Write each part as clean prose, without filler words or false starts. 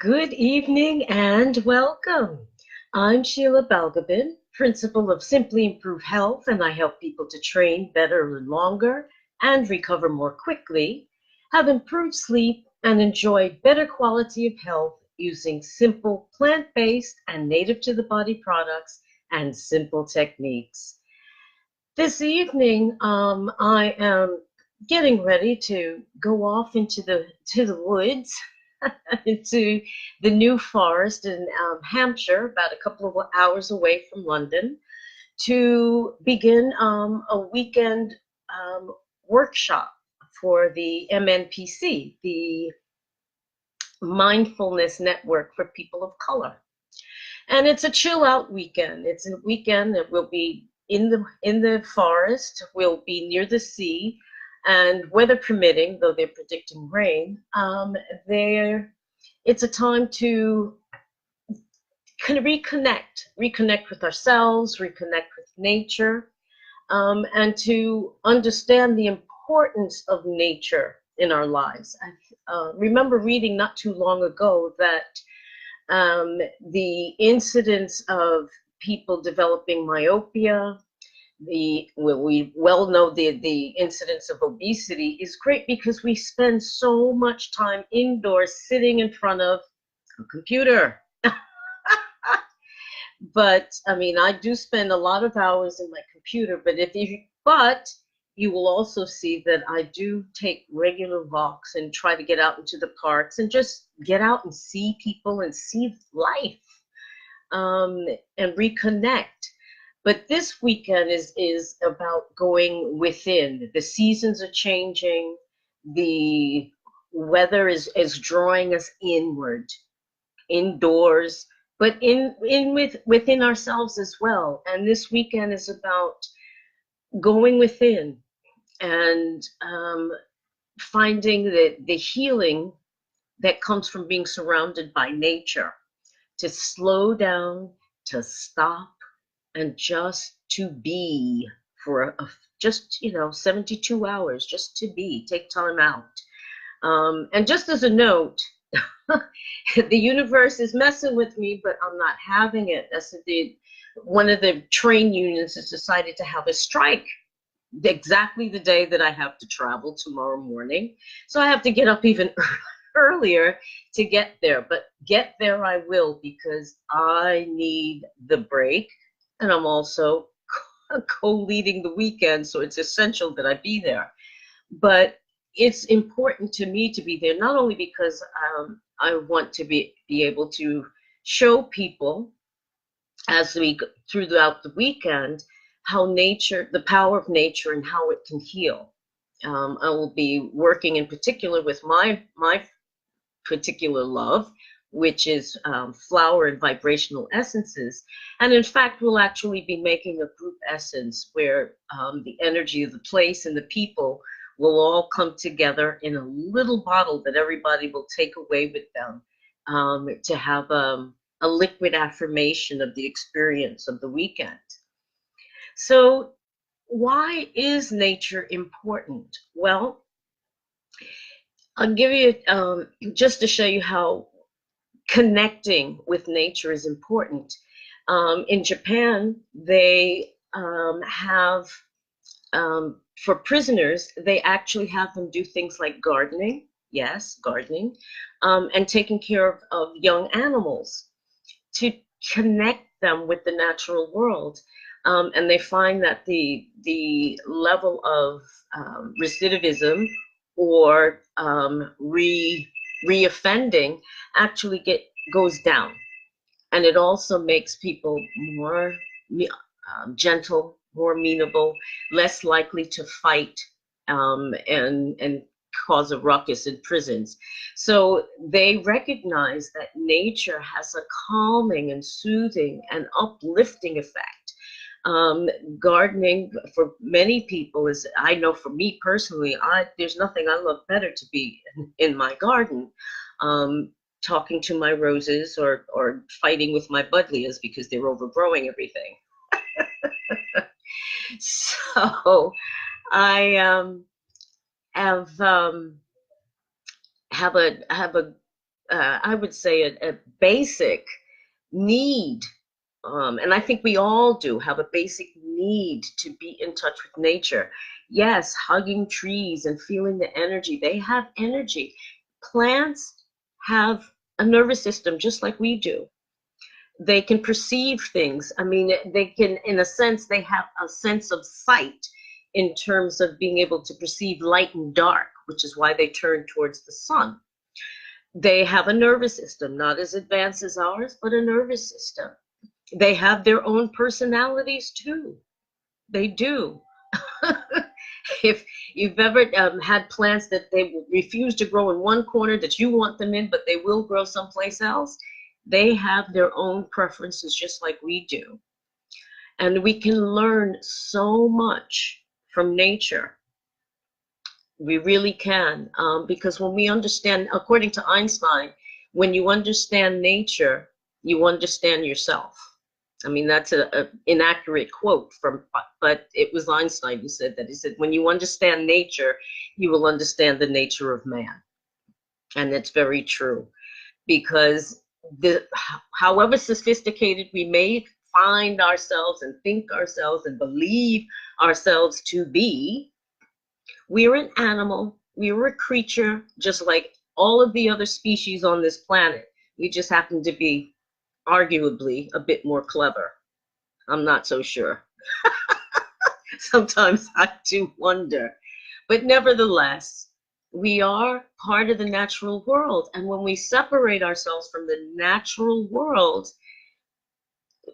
Good evening and welcome. I'm Sheila Balgobin, principal of Simply Improve Health, and I help people to train better and longer and recover more quickly, have improved sleep, and enjoy better quality of health using simple plant-based and native to the body products and simple techniques. This evening, I am getting ready to go off into the woods, into the New Forest in Hampshire, about a couple of hours away from London, to begin a weekend workshop for the MNPC, the Mindfulness Network for People of Color. And it's a chill out weekend. It's a weekend that will be in the forest. We'll be near the sea, and weather permitting, though they're predicting rain, there it's a time to kind of reconnect with ourselves, reconnect with nature, and to understand the importance of nature in our lives. I remember reading not too long ago that the incidence of people developing myopia, we well know the incidence of obesity is great because we spend so much time indoors sitting in front of a computer. But I mean, I do spend a lot of hours in my computer, but you will also see that I do take regular walks and try to get out into the parks and just get out and see people and see life, and reconnect. But this weekend is about going within. The seasons are changing. The weather is drawing us inward, indoors, but within ourselves as well. And this weekend is about going within and finding the healing that comes from being surrounded by nature, to slow down, to stop, and just to be for just 72 hours, just to be, take time out. And just as a note, the universe is messing with me, but I'm not having it. One of the train unions has decided to have a strike exactly the day that I have to travel tomorrow morning. So I have to get up even earlier to get there, but get there I will, because I need the break. And I'm also co-leading the weekend, so it's essential that I be there. But it's important to me to be there, not only because I want to be able to show people as we go throughout the weekend how nature, the power of nature, and how it can heal. I will be working in particular with my particular love, which is flower and vibrational essences. And in fact, we'll actually be making a group essence where the energy of the place and the people will all come together in a little bottle that everybody will take away with them, to have a liquid affirmation of the experience of the weekend. So why is nature important? Well, I'll give you just to show you how connecting with nature is important. In Japan, they have, for prisoners, they actually have them do things like gardening, yes, gardening, and taking care of young animals to connect them with the natural world. And they find that the level of recidivism or reoffending actually goes down, and it also makes people more gentle, more amenable, less likely to fight, and cause a ruckus in prisons. So they recognize that nature has a calming and soothing and uplifting effect. Gardening for many people is, I know for me personally, there's nothing I love better to be in my garden, talking to my roses or fighting with my buddleias because they're overgrowing everything. So I have a I would say, a basic need, and I think we all do have a basic need to be in touch with nature. Yes, hugging trees and feeling the energy. They have energy. Plants have a nervous system just like we do. They can perceive things. I mean, they can, in a sense, they have a sense of sight in terms of being able to perceive light and dark, which is why they turn towards the sun. They have a nervous system, not as advanced as ours, but a nervous system. They have their own personalities too. They do. If you've ever had plants that they refuse to grow in one corner that you want them in, but they will grow someplace else, they have their own preferences just like we do. And we can learn so much from nature. We really can, because when we understand, according to Einstein, when you understand nature, you understand yourself. I mean, that's an inaccurate quote from, but it was Einstein who said that. He said, when you understand nature, you will understand the nature of man. And that's very true, because however sophisticated we may find ourselves and think ourselves and believe ourselves to be, we're an animal, we're a creature, just like all of the other species on this planet. We just happen to be arguably a bit more clever. I'm not so sure. Sometimes I do wonder. But nevertheless, we are part of the natural world. And when we separate ourselves from the natural world,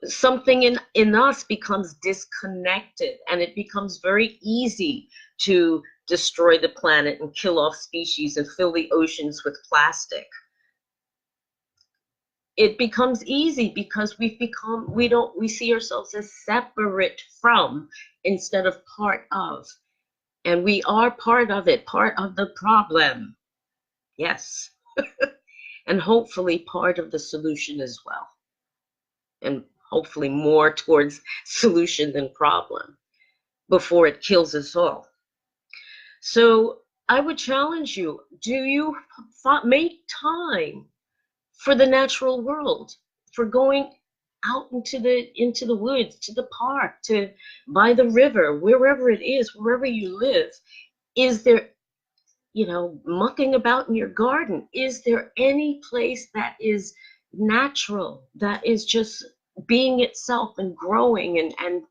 something in us becomes disconnected, and it becomes very easy to destroy the planet and kill off species and fill the oceans with plastic. It becomes easy because we see ourselves as separate from instead of part of. And we are part of it, part of the problem. Yes. And hopefully part of the solution as well. And hopefully more towards solution than problem before it kills us all. So I would challenge you, do you make time for the natural world, for going out into the woods, to the park, to by the river, wherever it is, wherever you live? Is there, mucking about in your garden? Is there any place that is natural, that is just being itself and growing and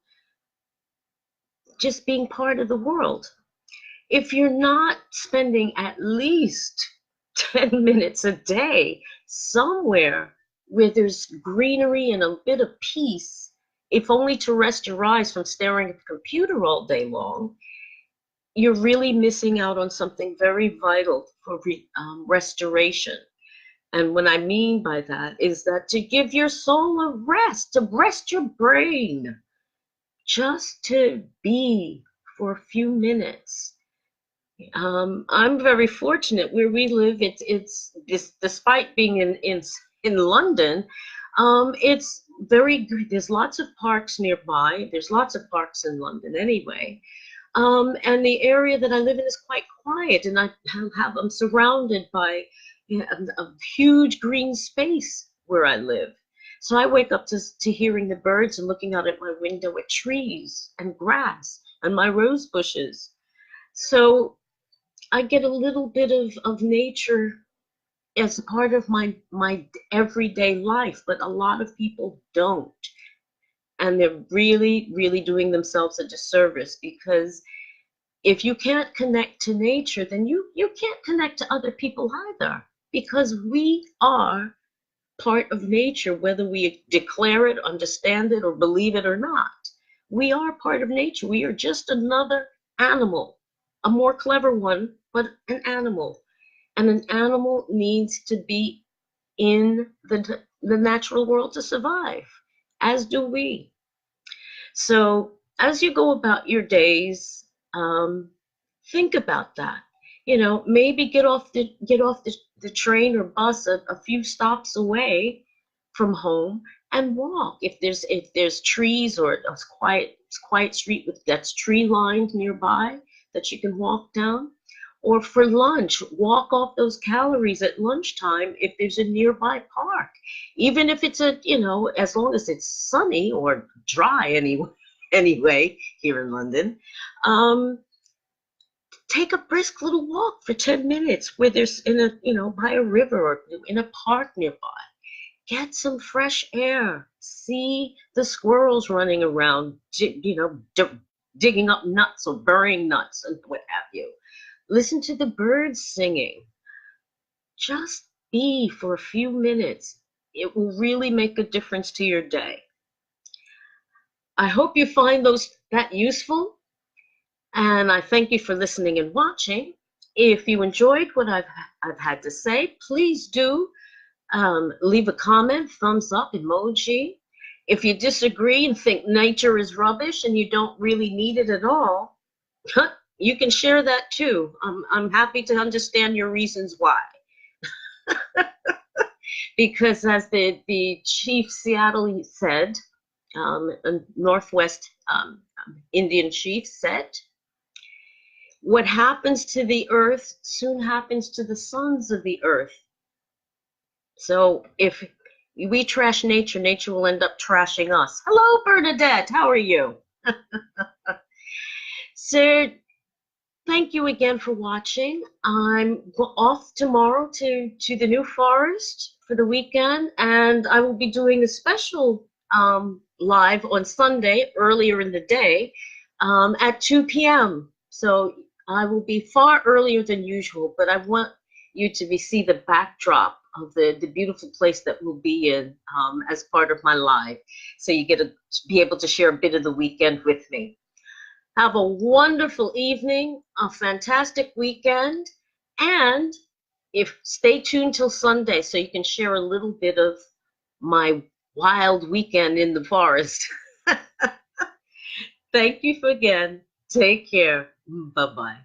just being part of the world? If you're not spending at least 10 minutes a day somewhere where there's greenery and a bit of peace, if only to rest your eyes from staring at the computer all day long, you're really missing out on something very vital for restoration. And what I mean by that is that to give your soul a rest, to rest your brain, just to be for a few minutes. I'm very fortunate where we live. It's despite being in London, it's very good. There's lots of parks nearby. There's lots of parks in London anyway. And the area that I live in is quite quiet, and I'm surrounded by a huge green space where I live. So I wake up to hearing the birds and looking out at my window at trees and grass and my rose bushes. So I get a little bit of nature as part of my everyday life, but a lot of people don't. And they're really, really doing themselves a disservice, because if you can't connect to nature, then you can't connect to other people either, because we are part of nature, whether we declare it, understand it, or believe it or not. We are part of nature. We are just another animal, a more clever one, but an animal. And an animal needs to be in the natural world to survive, as do we. So as you go about your days, think about that. Maybe get off the train or bus a few stops away from home and walk. If there's trees or a quiet street that's tree lined nearby that you can walk down, Or for lunch, walk off those calories at lunchtime if there's a nearby park. Even if it's as long as it's sunny or dry anyway here in London. Um, Take a brisk little walk for 10 minutes where there's by a river or in a park nearby. Get some fresh air. See the squirrels running around, digging up nuts or burying nuts and what have you. Listen to the birds singing. Just be for a few minutes. It will really make a difference to your day. I hope you find that useful, and I thank you for listening and watching. If you enjoyed what I've had to say, please do leave a comment, thumbs up, emoji. If you disagree and think nature is rubbish and you don't really need it at all, you can share that too. I'm happy to understand your reasons why. Because as the chief Seattle said, a Northwest Indian chief said, what happens to the earth soon happens to the sons of the earth. So if we trash nature, nature will end up trashing us. Hello, Bernadette. How are you? So thank you again for watching. I'm off tomorrow to the New Forest for the weekend, and I will be doing a special live on Sunday earlier in the day at 2 p.m. So I will be far earlier than usual, but I want you to see the backdrop of the beautiful place that we'll be in as part of my live. So you get to be able to share a bit of the weekend with me. Have a wonderful evening, a fantastic weekend, and stay tuned till Sunday so you can share a little bit of my wild weekend in the forest. Thank you again. Take care. Bye-bye.